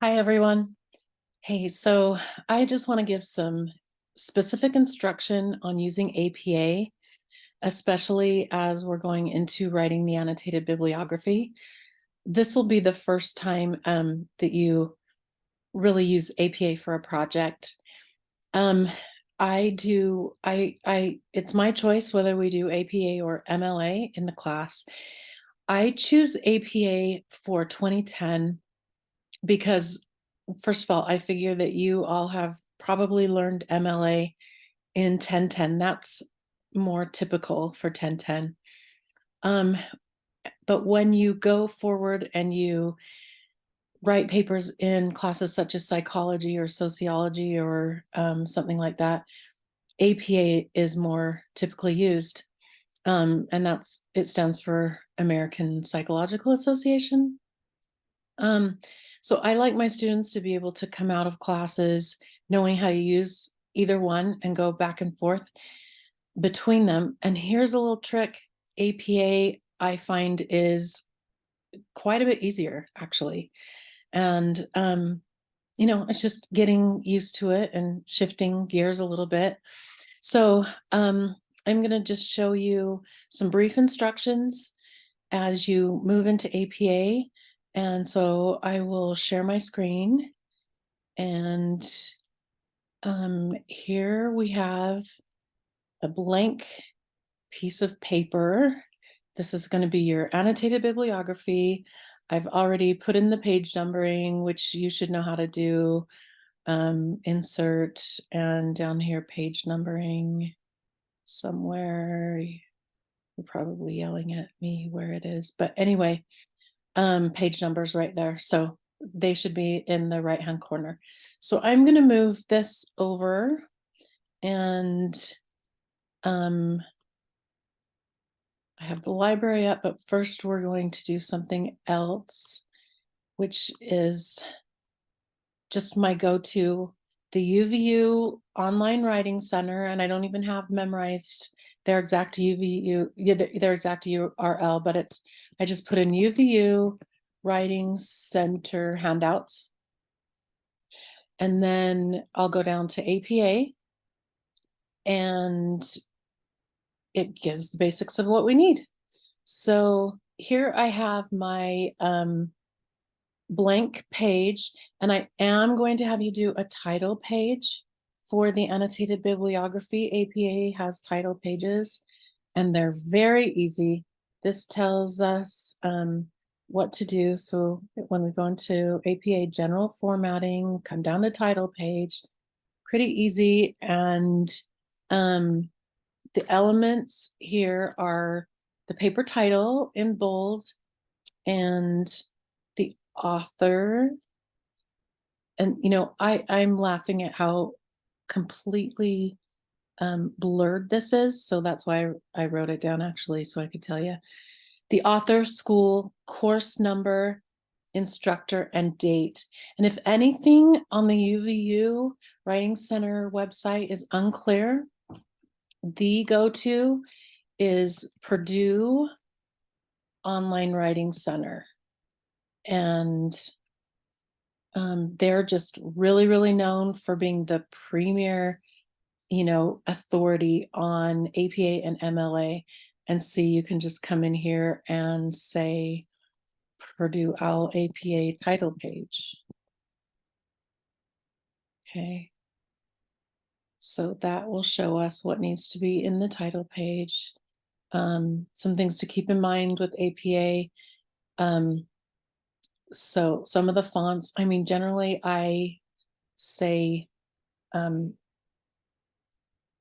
Hi, everyone. Hey, so I just want to give some specific instruction on using APA, especially as we're going into writing the annotated bibliography. This will be the first time that you really use APA for a project. It's my choice whether we do APA or MLA in the class. I choose APA for 2010 because first of all, I figure that you all have probably learned MLA in 1010. That's more typical for 1010. But when you go forward and you write papers in classes such as psychology or sociology or something like that, APA is more typically used. And it stands for American Psychological Association. So I like my students to be able to come out of classes knowing how to use either one and go back and forth between them. And here's a little trick. APA, I find, is quite a bit easier, actually. And, it's just getting used to it and shifting gears a little bit. So I'm going to just show you some brief instructions as you move into APA. And so I will share my screen, and here we have a blank piece of paper. This is going to be your annotated bibliography. I've already put in the page numbering, which you should know how to do. Insert, and down here, page numbering somewhere. You're probably yelling at me where it is, but anyway, page numbers right there. So they should be in the right-hand corner. So I'm going to move this over, and I have the library up, but first we're going to do something else, which is just my go-to, the UVU Online Writing Center, and I don't even have memorized their exact their exact URL, but I just put in UVU Writing Center handouts, and then I'll go down to APA, and it gives the basics of what we need. So here I have my blank page, and I am going to have you do a title page for the annotated bibliography. APA has title pages, and they're very easy. This tells us what to do. So when we go into APA general formatting, come down to title page, pretty easy. And the elements here are the paper title in bold and the author. And I'm laughing at how completely blurred this is, so that's why I wrote it down, actually, so I could tell you. The author, school, course number, instructor, and date. And if anything on the UVU Writing Center website is unclear, the go-to is Purdue Online Writing Center. And they're just really, really known for being the premier, authority on APA and MLA. And see, you can just come in here and say Purdue OWL APA title page. Okay. So that will show us what needs to be in the title page. Some things to keep in mind with APA. So some of the fonts, generally I say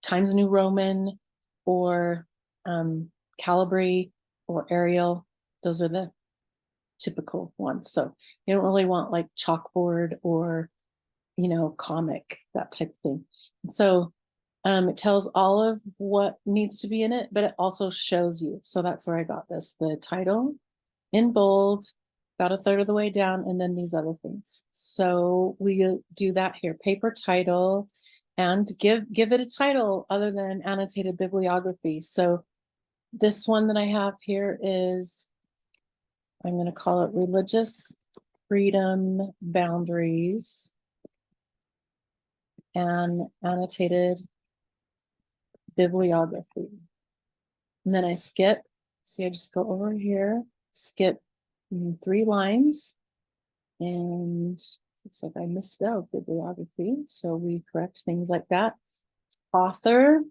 Times New Roman or Calibri or Arial. Those are the typical ones. So you don't really want like chalkboard or, comic, that type of thing. And so it tells all of what needs to be in it, but it also shows you. So that's where I got this, the title in bold, about a third of the way down, and then these other things. So we do that here, paper title, and give it a title other than annotated bibliography. So this one that I have here is, I'm going to call it Religious freedom, boundaries, and annotated bibliography. And then I skip. See, I just go over here, skip 3 lines, and looks like I misspelled bibliography. So we correct things like that. Author.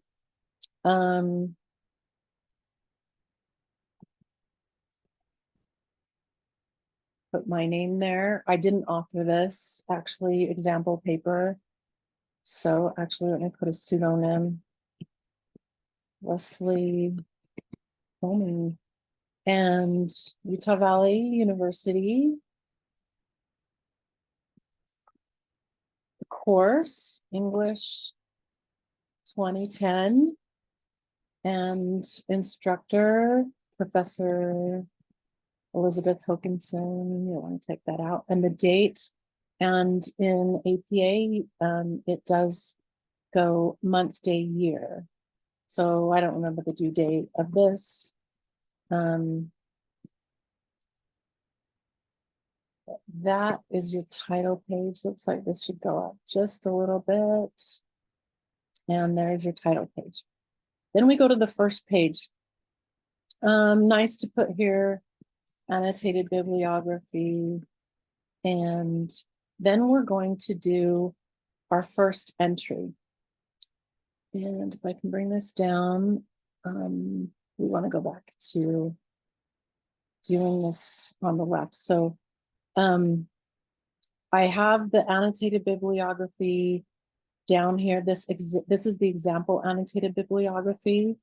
Put my name there. I didn't author this, actually, example paper. So actually, let me put a pseudonym. Wesley Comey. And Utah Valley University. The course, English 2010. And instructor, Professor Elizabeth Hokinson. You want to take that out. And the date. And in APA, it does go month, day, year. So I don't remember the due date of this. That is your title page. Looks like this should go up just a little bit. And there's your title page. Then we go to the first page. Nice to put here, annotated bibliography. And then we're going to do our first entry. And if I can bring this down, we want to go back to doing this on the left. So I have the annotated bibliography down here. This is the example annotated bibliography.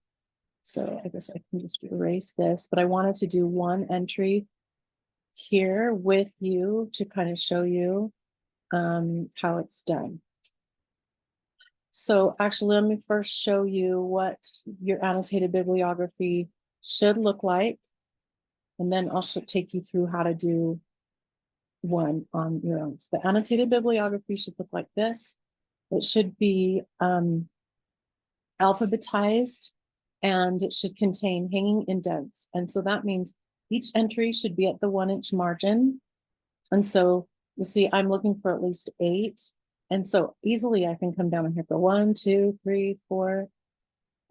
So I guess I can just erase this, but I wanted to do one entry here with you to kind of show you how it's done. So actually, let me first show you what your annotated bibliography should look like. And then I'll take you through how to do one on your own. So the annotated bibliography should look like this. It should be alphabetized, and it should contain hanging indents. And so that means each entry should be at the 1-inch margin. And so you see, I'm looking for at least 8. And so easily I can come down here for 1, 2, 3, 4.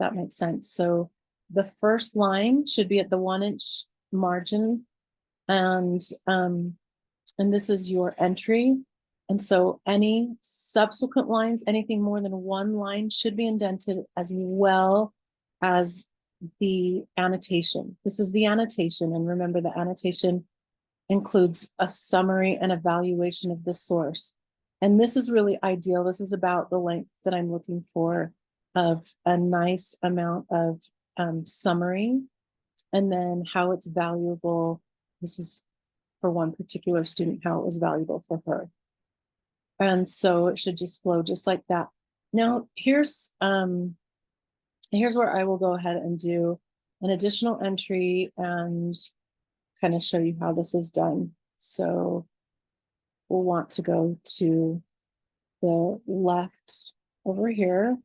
That makes sense. So the first line should be at the 1-inch margin. And this is your entry. And so any subsequent lines, anything more than 1 line should be indented, as well as the annotation. This is the annotation. And remember, the annotation includes a summary and evaluation of the source. And this is really ideal. This is about the length that I'm looking for, of a nice amount of summary, and then how it's valuable. This was for one particular student, how it was valuable for her. And so it should just flow just like that. Now here's where I will go ahead and do an additional entry and kind of show you how this is done. So we'll want to go to the left over here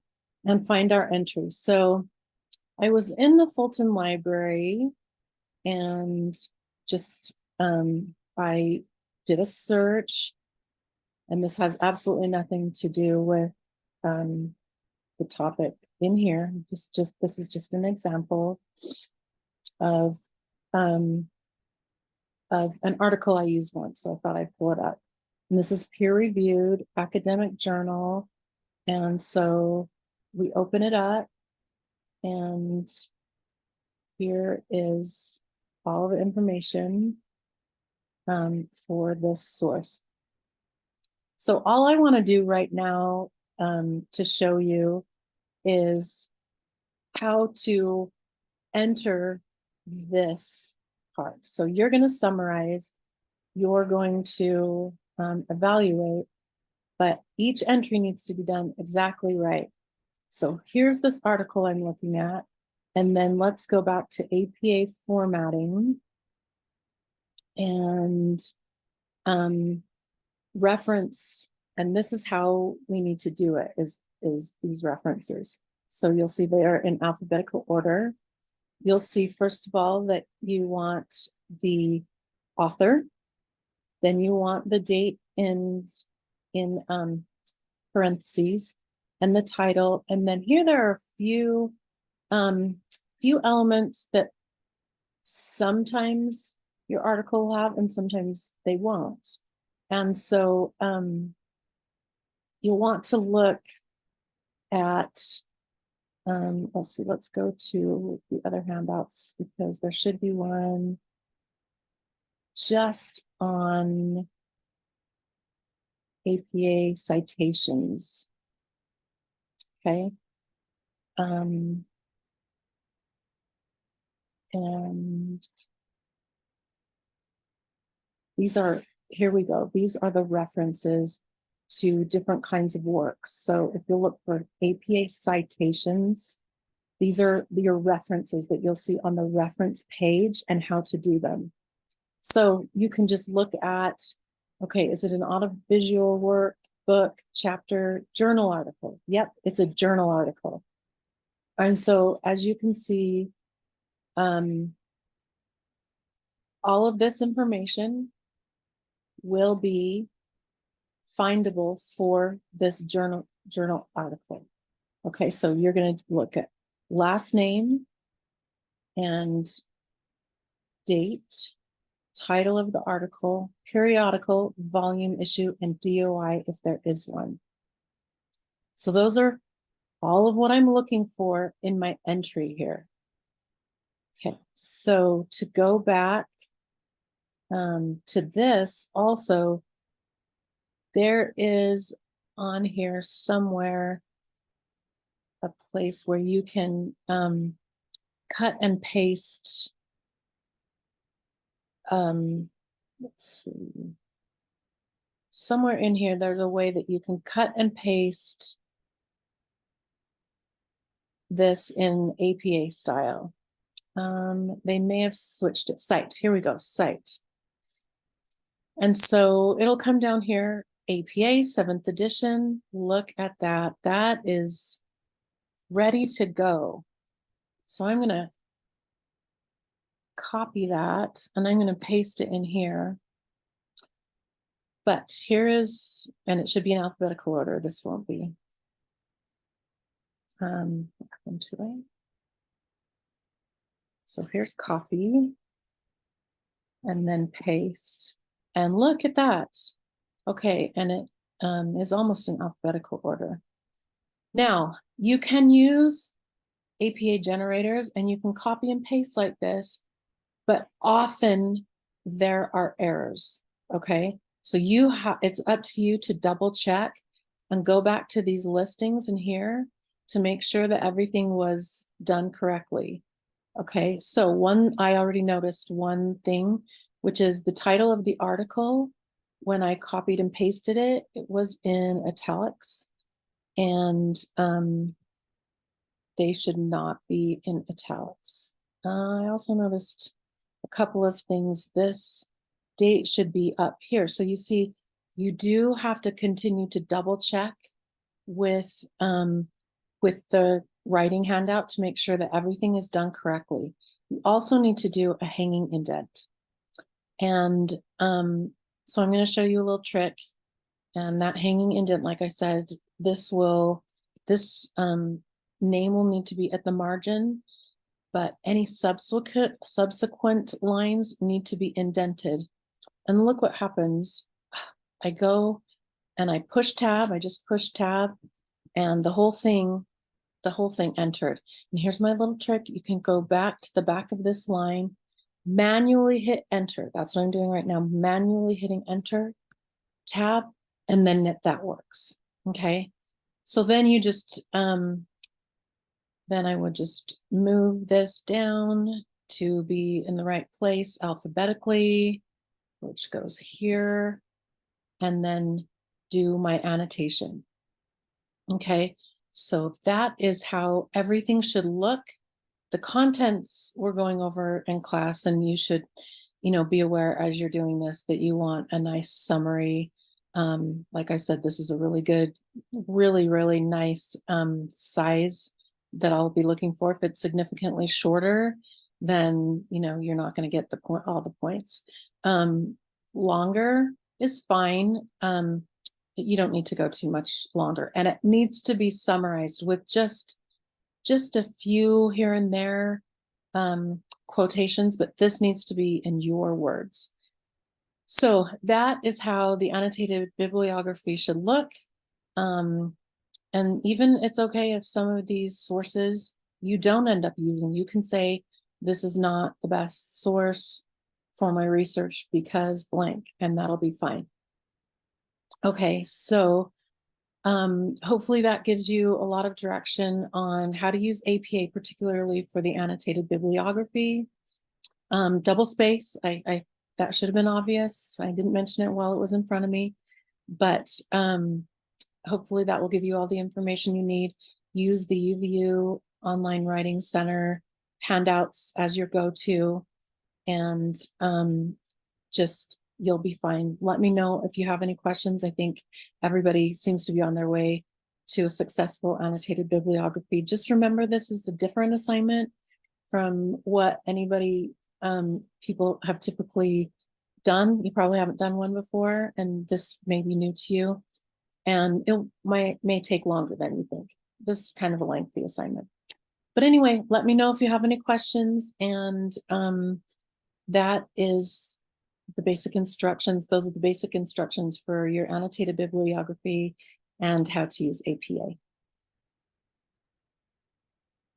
and find our entry. So I was in the Fulton Library and just I did a search, and this has absolutely nothing to do with the topic in here. This is just an example of an article I used once, so I thought I'd pull it up. And this is peer-reviewed academic journal. And so we open it up, and here is all the information for this source. So all I want to do right now to show you is how to enter this part. So you're going to summarize, you're going to evaluate, but each entry needs to be done exactly right. So here's this article I'm looking at, and then let's go back to APA formatting and reference, and this is how we need to do it, is these references. So you'll see they are in alphabetical order. You'll see, first of all, that you want the author. Then you want the date in parentheses and the title. And then here there are a few elements that sometimes your article will have and sometimes they won't. And so you'll want to look at, let's see, let's go to the other handouts because there should be one just on APA citations. Okay. And these are, here we go. These are the references to different kinds of works. So if you look for APA citations, these are your references that you'll see on the reference page and how to do them. So you can just look at, okay, is it an audiovisual work, book, chapter, journal article? Yep, it's a journal article. And so as you can see, all of this information will be findable for this journal article. Okay, so you're going to look at last name and date, title of the article, periodical, volume, issue, and DOI if there is one. So those are all of what I'm looking for in my entry here. Okay, so to go back to this also, there is on here somewhere a place where you can cut and paste. Let's see. Somewhere in here, there's a way that you can cut and paste this in APA style. They may have switched it. Cite. Here we go. Cite. And so it'll come down here, APA 7th edition. Look at that. That is ready to go. So I'm going to copy that and I'm going to paste it in here. But here is, and it should be in alphabetical order. This won't be. So here's copy and then paste. And look at that. Okay, and it is almost in alphabetical order. Now, you can use APA generators and you can copy and paste like this, but often there are errors, okay? So it's up to you to double check and go back to these listings in here to make sure that everything was done correctly. Okay, so I already noticed one thing, which is the title of the article. When I copied and pasted it, it was in italics, and they should not be in italics. I also noticed a couple of things. This date should be up here. So you see, you do have to continue to double check with the writing handout to make sure that everything is done correctly. You also need to do a hanging indent. And so I'm going to show you a little trick. And that hanging indent, like I said, this name will need to be at the margin, but any subsequent lines need to be indented. And look what happens. I go and I push tab, I just push tab, and the whole thing entered. And here's my little trick. You can go back to the back of this line, manually hit enter. That's what I'm doing right now, manually hitting enter, tab, and then that works. Okay, so then you just then I would just move this down to be in the right place alphabetically, which goes here, and then do my annotation. Okay, so that is how everything should look. The contents we're going over in class, and you should, be aware as you're doing this that you want a nice summary. Like I said, this is a really good, really nice size that I'll be looking for. If it's significantly shorter, then you're not going to get all the points. longer is fine. You don't need to go too much longer, and it needs to be summarized with just a few here and there quotations, but this needs to be in your words. So that is how the annotated bibliography should look. And even it's okay if some of these sources you don't end up using. You can say, this is not the best source for my research because blank, and that'll be fine. Okay, so hopefully that gives you a lot of direction on how to use APA, particularly for the annotated bibliography. Double space, that should have been obvious. I didn't mention it while it was in front of me, but hopefully that will give you all the information you need. Use the UVU Online Writing Center handouts as your go-to, and just you'll be fine. Let me know if you have any questions. I think everybody seems to be on their way to a successful annotated bibliography. Just remember, this is a different assignment from what people have typically done. You probably haven't done one before, and this may be new to you, and it may take longer than you think. This is kind of a lengthy assignment. But anyway, let me know if you have any questions, and that is the basic instructions. Those are the basic instructions for your annotated bibliography and how to use APA.